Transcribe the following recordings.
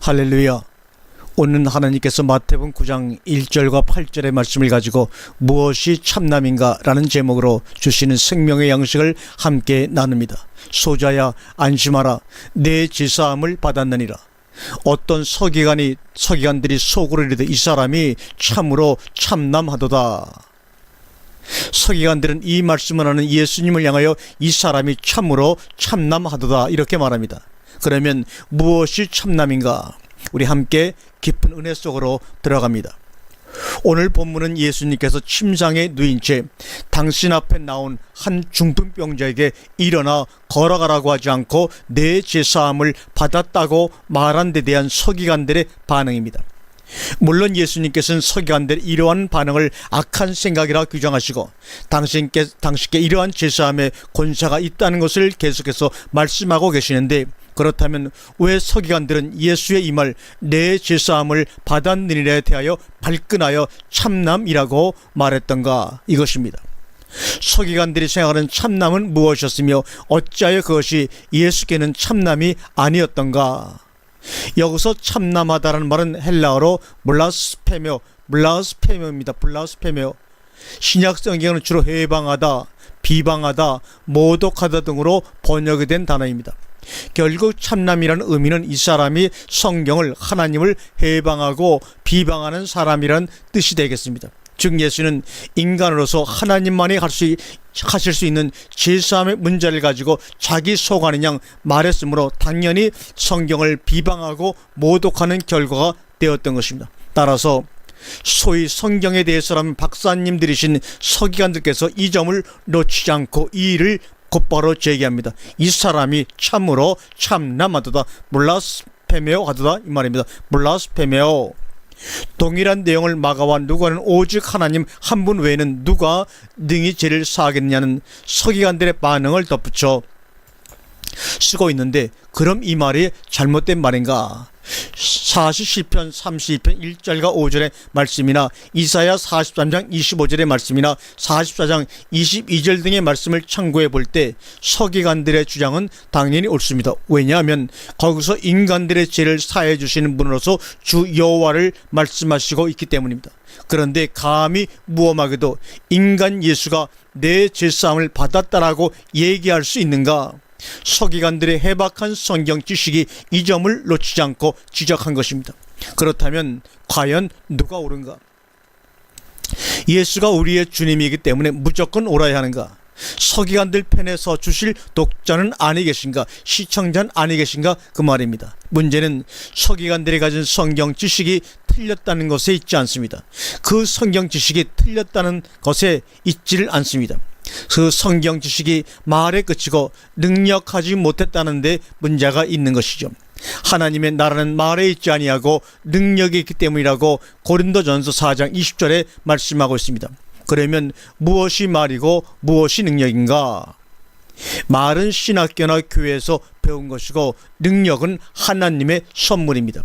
할렐루야. 오늘 하나님께서 마태복음 9장 1절과 8절의 말씀을 가지고 무엇이 참남인가 라는 제목으로 주시는 생명의 양식을 함께 나눕니다. 소자야 안심하라, 내 제사함을 받았느니라. 어떤 서기관들이 속으로 이르되 이 사람이 참으로 참남하도다. 서기관들은 이 말씀을 하는 예수님을 향하여 이 사람이 참으로 참남하도다 이렇게 말합니다. 그러면 무엇이 참남인가? 우리 함께 깊은 은혜 속으로 들어갑니다. 오늘 본문은 예수님께서 침상에 누인 채 당신 앞에 나온 한 중풍병자에게 일어나 걸어가라고 하지 않고 내 제사함을 받았다고 말한 데 대한 서기관들의 반응입니다. 물론 예수님께서는 서기관들의 이러한 반응을 악한 생각이라 규정하시고 당신께 이러한 제사함의 권세가 있다는 것을 계속해서 말씀하고 계시는데, 그렇다면 왜 서기관들은 예수의 이 말 내 제사함을 받았느니라에 대하여 발끈하여 참남이라고 말했던가? 이것입니다. 서기관들이 생각하는 참남은 무엇이었으며 어찌하여 그것이 예수께는 참남이 아니었던가? 여기서 참남하다라는 말은 헬라어로 블라스페메오입니다. 블라스페메오. 신약 성경은 주로 해방하다, 비방하다, 모독하다 등으로 번역이 된 단어입니다. 결국 참남이라는 의미는 이 사람이 성경을, 하나님을 해방하고 비방하는 사람이란 뜻이 되겠습니다. 즉 예수는 인간으로서 하나님만이 하실 수 있는 제사함의 문제를 가지고 자기 소관인 양 말했으므로 당연히 성경을 비방하고 모독하는 결과가 되었던 것입니다. 따라서 소위 성경에 대해서라면 박사님들이신 서기관들께서 이 점을 놓치지 않고 이 일을 곧바로 제기합니다. 이 사람이 참으로 참남하도다, 블라스페메오 하도다 이 말입니다. 블라스페메오. 동일한 내용을 마가와 누가는 오직 하나님 한 분 외에는 누가 능히 죄를 사하겠느냐는 서기관들의 반응을 덧붙여 쓰고 있는데, 그럼 이 말이 잘못된 말인가? 40시편 32편 1절과 5절의 말씀이나 이사야 43장 25절의 말씀이나 44장 22절 등의 말씀을 참고해 볼 때 서기관들의 주장은 당연히 옳습니다. 왜냐하면 거기서 인간들의 죄를 사해 주시는 분으로서 주 여호와를 말씀하시고 있기 때문입니다. 그런데 감히 무엄하게도 인간 예수가 내 제사함을 받았다라고 얘기할 수 있는가? 서기관들의 해박한 성경 지식이 이 점을 놓치지 않고 지적한 것입니다. 그렇다면 과연 누가 옳은가? 예수가 우리의 주님이기 때문에 무조건 옳아야 하는가? 서기관들 편에 서 주실 독자는 아니 계신가? 시청자는 아니 계신가? 그 말입니다. 문제는 서기관들이 가진 성경 지식이 틀렸다는 것에 있지 않습니다. 그 성경 지식이 틀렸다는 것에 있지를 않습니다. 그 성경 지식이 말에 그치고 능력하지 못했다는 데 문제가 있는 것이죠. 하나님의 나라는 말에 있지 아니하고 능력이 있기 때문이라고 고린도전서 4장 20절에 말씀하고 있습니다. 그러면 무엇이 말이고 무엇이 능력인가? 말은 신학교나 교회에서 배운 것이고 능력은 하나님의 선물입니다.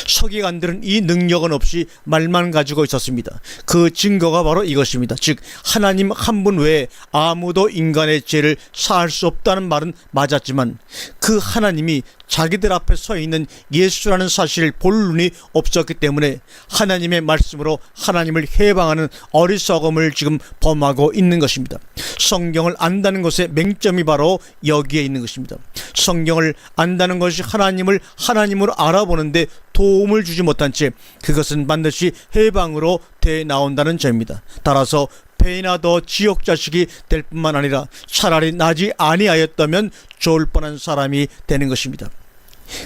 서기관들은 이 능력은 없이 말만 가지고 있었습니다. 그 증거가 바로 이것입니다. 즉 하나님 한 분 외에 아무도 인간의 죄를 사할 수 없다는 말은 맞았지만 그 하나님이 자기들 앞에 서 있는 예수라는 사실을 볼 눈이 없었기 때문에 하나님의 말씀으로 하나님을 해방하는 어리석음을 지금 범하고 있는 것입니다. 성경을 안다는 것의 맹점이 바로 여기에 있는 것입니다. 성경을 안다는 것이 하나님을 하나님으로 알아보는데 도움을 주지 못한 채 그것은 반드시 해방으로 돼 나온다는 점입니다. 따라서 배나 더 지옥 자식이 될 뿐만 아니라 차라리 나지 아니하였다면 좋을 뻔한 사람이 되는 것입니다.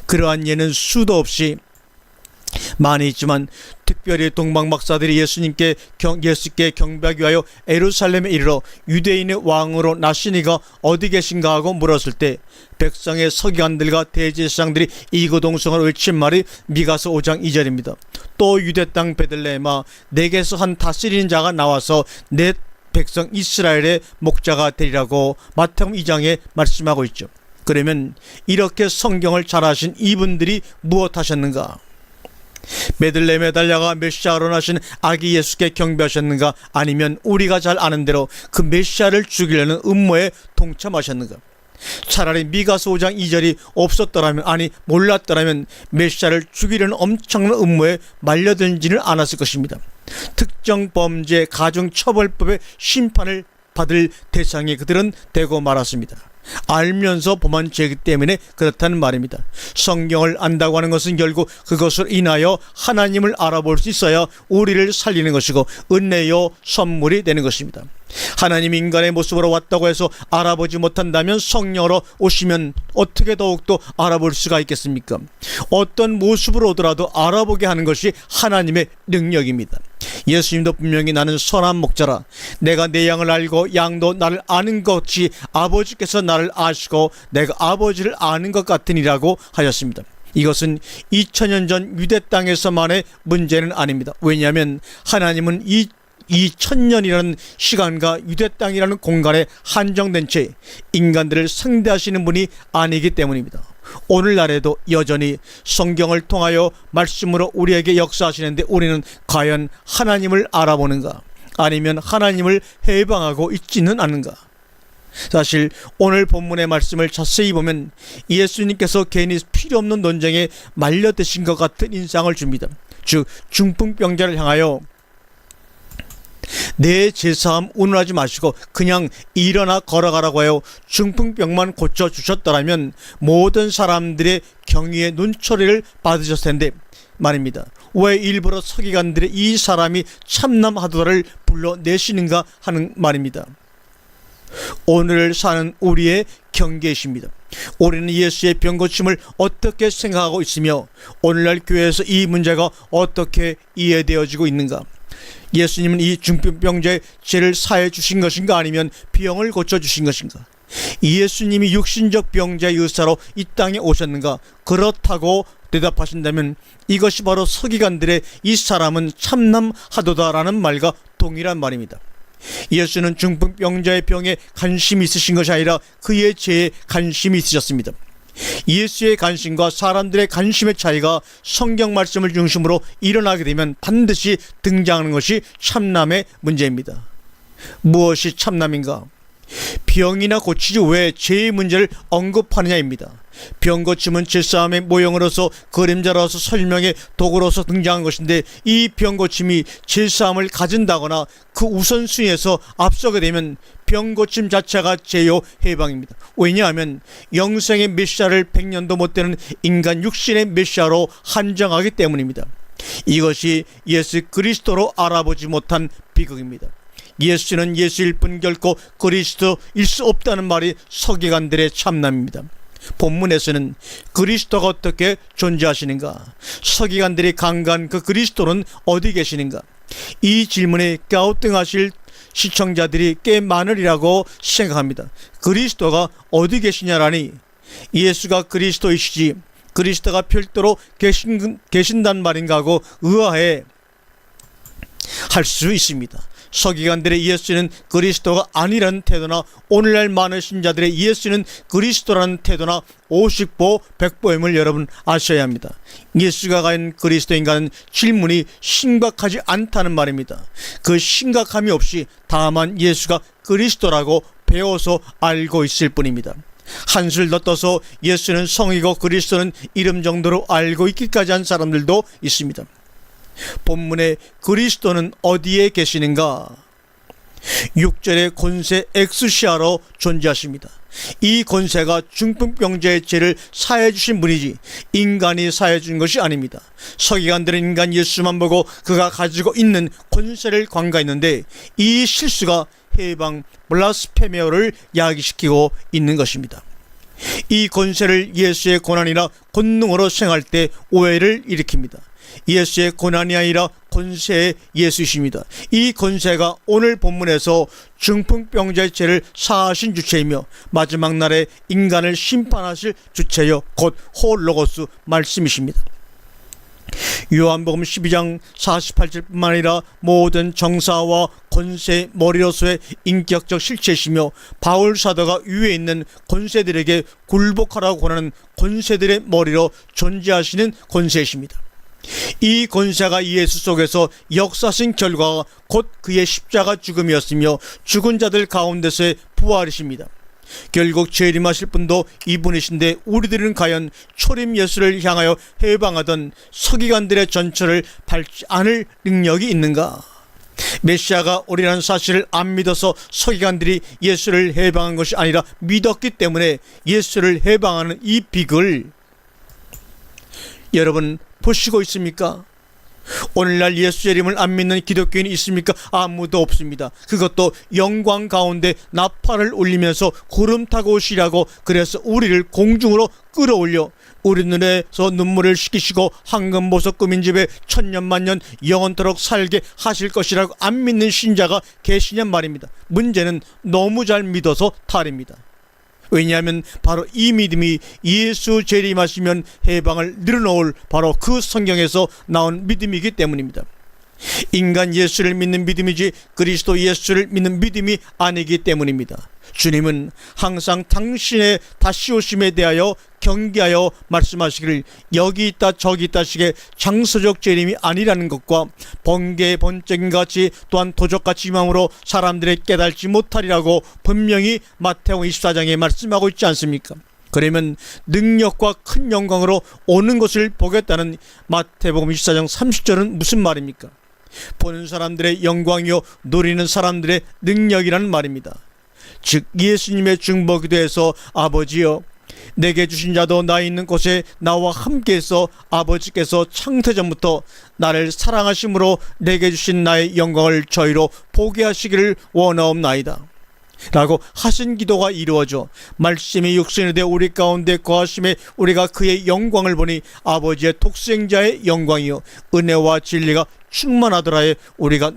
그러한 예는 수도 없이 많이 있지만 특별히 동방박사들이 예수께 경배하기 위하여 예루살렘에 이르러 유대인의 왕으로 나시니가 어디 계신가 하고 물었을 때 백성의 서기관들과 대제사장들이 이거동성을 외친 말이 미가서 5장 2절입니다. 또 유대 땅 베들레헴아, 내게서 한 다스리는 자가 나와서 내 백성 이스라엘의 목자가 되리라고 마태복음 2장에 말씀하고 있죠. 그러면 이렇게 성경을 잘 아신 이분들이 무엇 하셨는가? 베들레헴에 달려가 메시아로 나신 아기 예수께 경배하셨는가? 아니면 우리가 잘 아는 대로 그 메시아를 죽이려는 음모에 동참하셨는가? 차라리 미가서 5장 2절이 없었더라면, 아니 몰랐더라면 메시아를 죽이려는 엄청난 음모에 말려들지는 않았을 것입니다. 특정 범죄 가중처벌법의 심판을 받을 대상이 그들은 되고 말았습니다. 알면서 범한 죄이기 때문에 그렇다는 말입니다. 성경을 안다고 하는 것은 결국 그것을 인하여 하나님을 알아볼 수 있어야 우리를 살리는 것이고 은혜요 선물이 되는 것입니다. 하나님이 인간의 모습으로 왔다고 해서 알아보지 못한다면 성령으로 오시면 어떻게 더욱더 알아볼 수가 있겠습니까? 어떤 모습으로 오더라도 알아보게 하는 것이 하나님의 능력입니다. 예수님도 분명히 나는 선한 목자라, 내가 내 양을 알고 양도 나를 아는 것 같이 아버지께서 나를 아시고 내가 아버지를 아는 것 같으니라고 하셨습니다. 이것은 2000년 전 유대 땅에서만의 문제는 아닙니다. 왜냐하면 하나님은 2000년이라는 시간과 유대 땅이라는 공간에 한정된 채 인간들을 상대하시는 분이 아니기 때문입니다. 오늘날에도 여전히 성경을 통하여 말씀으로 우리에게 역사하시는데 우리는 과연 하나님을 알아보는가? 아니면 하나님을 해방하고 있지는 않은가? 사실 오늘 본문의 말씀을 자세히 보면 예수님께서 괜히 필요없는 논쟁에 말려드신 것 같은 인상을 줍니다. 즉 중풍병자를 향하여 내 제사함 운운하지 마시고 그냥 일어나 걸어가라고 하여 중풍병만 고쳐주셨더라면 모든 사람들의 경의의 눈초리를 받으셨을 텐데 말입니다. 왜 일부러 서기관들의 이 사람이 참남하도다를 불러내시는가 하는 말입니다. 오늘 사는 우리의 경계이십니다. 우리는 예수의 병고침을 어떻게 생각하고 있으며 오늘날 교회에서 이 문제가 어떻게 이해되어지고 있는가? 예수님은 이 중풍병자의 죄를 사해 주신 것인가, 아니면 병을 고쳐 주신 것인가? 예수님이 육신적 병자의 의사로 이 땅에 오셨는가? 그렇다고 대답하신다면 이것이 바로 서기관들의 이 사람은 참남하도다라는 말과 동일한 말입니다. 예수는 중풍병자의 병에 관심이 있으신 것이 아니라 그의 죄에 관심이 있으셨습니다. 예수의 관심과 사람들의 관심의 차이가 성경 말씀을 중심으로 일어나게 되면 반드시 등장하는 것이 참남의 문제입니다. 무엇이 참남인가? 병이나 고치지 왜 죄의 문제를 언급하느냐입니다. 병 고침은 제사함의 모형으로서 그림자로서 설명의 도구로서 등장한 것인데 이 병 고침이 제사함을 가진다거나 그 우선순위에서 앞서게 되면 병 고침 자체가 죄요 해방입니다. 왜냐하면 영생의 메시아를 100년도 못 되는 인간 육신의 메시아로 한정하기 때문입니다. 이것이 예수 그리스도로 알아보지 못한 비극입니다. 예수는 예수일 뿐 결코 그리스도일 수 없다는 말이 서기관들의 참남입니다. 본문에서는 그리스도가 어떻게 존재하시는가? 서기관들이 간과한 그 그리스도는 어디 계시는가? 이 질문에 갸우뚱하실 시청자들이 꽤 많으리라고 생각합니다. 그리스도가 어디 계시냐라니, 예수가 그리스도이시지 그리스도가 별도로 계신단 말인가 하고 의아해 할 수 있습니다. 서기관들의 예수는 그리스도가 아니라는 태도나 오늘날 많은 신자들의 예수는 그리스도라는 태도나 50보 100보임을 여러분 아셔야 합니다. 예수가 과연 그리스도인가는 질문이 심각하지 않다는 말입니다. 그 심각함이 없이 다만 예수가 그리스도라고 배워서 알고 있을 뿐입니다. 한술 더 떠서 예수는 성이고 그리스도는 이름 정도로 알고 있기까지 한 사람들도 있습니다. 본문의 그리스도는 어디에 계시는가? 6절의 권세 엑수시아로 존재하십니다. 이 권세가 중풍병자의 죄를 사해 주신 분이지 인간이 사해 준 것이 아닙니다. 서기관들은 인간 예수만 보고 그가 가지고 있는 권세를 간과했는데 이 실수가 해방 블라스페메어를 야기시키고 있는 것입니다. 이 권세를 예수의 고난이나 권능으로 생각할 때 오해를 일으킵니다. 예수의 고난이 아니라 권세의 예수이십니다. 이 권세가 오늘 본문에서 중풍병자의 죄를 사하신 주체이며 마지막 날에 인간을 심판하실 주체여 곧 홀로고스 말씀이십니다. 요한복음 12장 48절뿐만 아니라 모든 정사와 권세의 머리로서의 인격적 실체이시며 바울 사도가 위에 있는 권세들에게 굴복하라고 권하는 권세들의 머리로 존재하시는 권세이십니다. 이 권세가 예수 속에서 역사하신 결과가 곧 그의 십자가 죽음이었으며 죽은 자들 가운데서의 부활이십니다. 결국 재림하실 분도 이분이신데 우리들은 과연 초림 예수를 향하여 해방하던 서기관들의 전철을 밟지 않을 능력이 있는가? 메시아가 오리라는 사실을 안 믿어서 서기관들이 예수를 해방한 것이 아니라 믿었기 때문에 예수를 해방하는 이 비극을 여러분 보시고 있습니까? 오늘날 예수 재림을 안 믿는 기독교인이 있습니까? 아무도 없습니다. 그것도 영광 가운데 나팔을 울리면서 구름 타고 오시라고, 그래서 우리를 공중으로 끌어올려 우리 눈에서 눈물을 씻기시고 황금보석 금인 집에 천년만년 영원토록 살게 하실 것이라고 안 믿는 신자가 계시냔 말입니다. 문제는 너무 잘 믿어서 탈입니다. 왜냐하면 바로 이 믿음이 예수 재림하시면 해방을 늘어놓을 바로 그 성경에서 나온 믿음이기 때문입니다. 인간 예수를 믿는 믿음이지 그리스도 예수를 믿는 믿음이 아니기 때문입니다. 주님은 항상 당신의 다시 오심에 대하여 경계하여 말씀하시기를 여기 있다 저기 있다 식의 장소적 재림이 아니라는 것과 번개의 번쩍인 같이 또한 도적같이 임함으로 사람들이 깨달지 못하리라고 분명히 마태복음 24장에 말씀하고 있지 않습니까? 그러면 능력과 큰 영광으로 오는 것을 보겠다는 마태복음 24장 30절은 무슨 말입니까? 보는 사람들의 영광이요 누리는 사람들의 능력이라는 말입니다. 즉 예수님의 중보기도에서 아버지여 내게 주신 자도 나 있는 곳에 나와 함께해서 아버지께서 창세전부터 나를 사랑하심으로 내게 주신 나의 영광을 저희로 보게 하시기를 원하옵나이다 라고 하신 기도가 이루어져 말씀이 육신이 되어 우리 가운데 거하심에 우리가 그의 영광을 보니 아버지의 독생자의 영광이요 은혜와 진리가 충만하더라에 우리가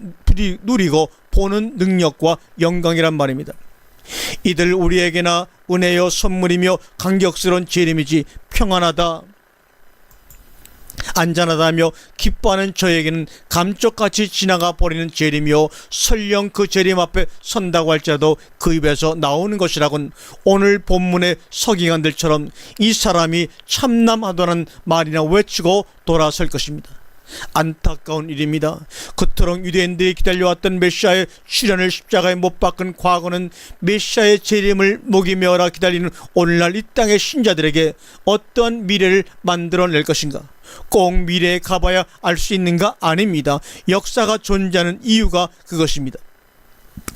누리고 보는 능력과 영광이란 말입니다. 이들 우리에게나 은혜요 선물이며 감격스러운 재림이지 평안하다 안전하다며 기뻐하는 저에게는 감쪽같이 지나가 버리는 재림이요 설령 그 재림 앞에 선다고 할지라도 그 입에서 나오는 것이라곤 오늘 본문의 서기관들처럼 이 사람이 참남하다는 말이나 외치고 돌아설 것입니다. 안타까운 일입니다. 그토록 유대인들이 기다려왔던 메시아의 출현을 십자가에 못 박은 과거는 메시아의 재림을 목이 메어라 기다리는 오늘날 이 땅의 신자들에게 어떠한 미래를 만들어낼 것인가? 꼭 미래에 가봐야 알 수 있는가? 아닙니다. 역사가 존재하는 이유가 그것입니다.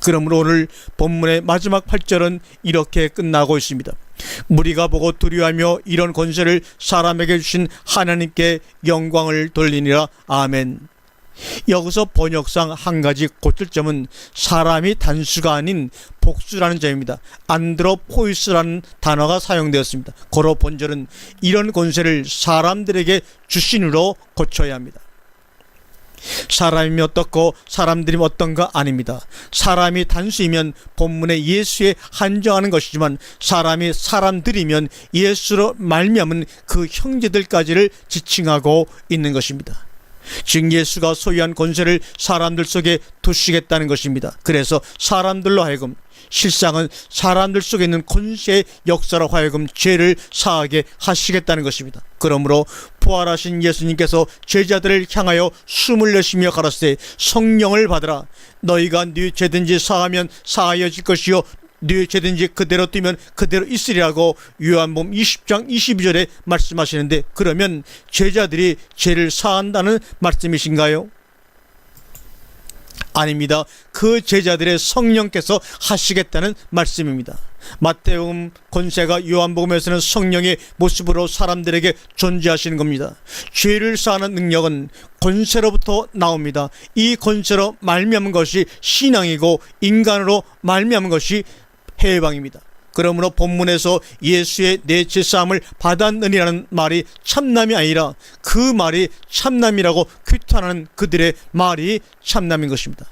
그러므로 오늘 본문의 마지막 8절은 이렇게 끝나고 있습니다. 무리가 보고 두려워하며 이런 권세를 사람에게 주신 하나님께 영광을 돌리니라. 아멘. 여기서 번역상 한 가지 고칠 점은 사람이 단수가 아닌 복수라는 점입니다. 안드로포이스라는 단어가 사용되었습니다. 고로 본절은 이런 권세를 사람들에게 주신으로 고쳐야 합니다. 사람이면 어떻고 사람들이면 어떤가 아닙니다. 사람이 단수이면 본문의 예수에 한정하는 것이지만 사람이 사람들이면 예수로 말미암은 그 형제들까지를 지칭하고 있는 것입니다. 즉 예수가 소유한 권세를 사람들 속에 두시겠다는 것입니다. 그래서 사람들로 하여금 실상은 사람들 속에 있는 권세의 역사로 하여금 죄를 사하게 하시겠다는 것입니다. 그러므로 부활하신 예수님께서 제자들을 향하여 숨을 내쉬며 가라사대 성령을 받으라. 너희가 네 죄든지 사하면 사하여질 것이요 네 죄든지 그대로 두면 그대로 있으리라고 요한복음 20장 22절에 말씀하시는데, 그러면 제자들이 죄를 사한다는 말씀이신가요? 아닙니다. 그 제자들의 성령께서 하시겠다는 말씀입니다. 마태복음 권세가 요한복음에서는 성령의 모습으로 사람들에게 존재하시는 겁니다. 죄를 사하는 능력은 권세로부터 나옵니다. 이 권세로 말미암은 것이 신앙이고 인간으로 말미암은 것이 해방입니다. 그러므로 본문에서 예수의 내 죄사함을 받았느니라는 말이 참남이 아니라 그 말이 참남이라고 규탄하는 그들의 말이 참남인 것입니다.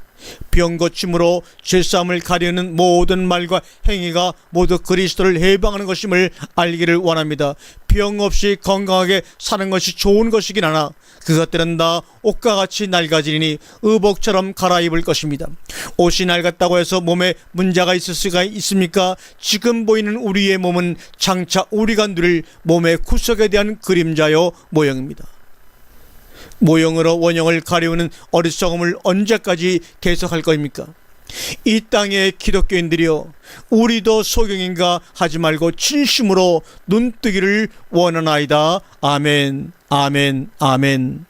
병 고침으로 죄사함을 가리는 모든 말과 행위가 모두 그리스도를 해방하는 것임을 알기를 원합니다. 병 없이 건강하게 사는 것이 좋은 것이긴 하나 그것들은 다 옷과 같이 낡아지니 의복처럼 갈아입을 것입니다. 옷이 낡았다고 해서 몸에 문제가 있을 수가 있습니까? 지금 보이는 우리의 몸은 장차 우리가 누릴 몸의 구속에 대한 그림자요 모형입니다. 모형으로 원형을 가리우는 어리석음을 언제까지 계속할 것입니까? 이 땅의 기독교인들이여, 우리도 소경인가 하지 말고 진심으로 눈뜨기를 원하나이다. 아멘, 아멘, 아멘.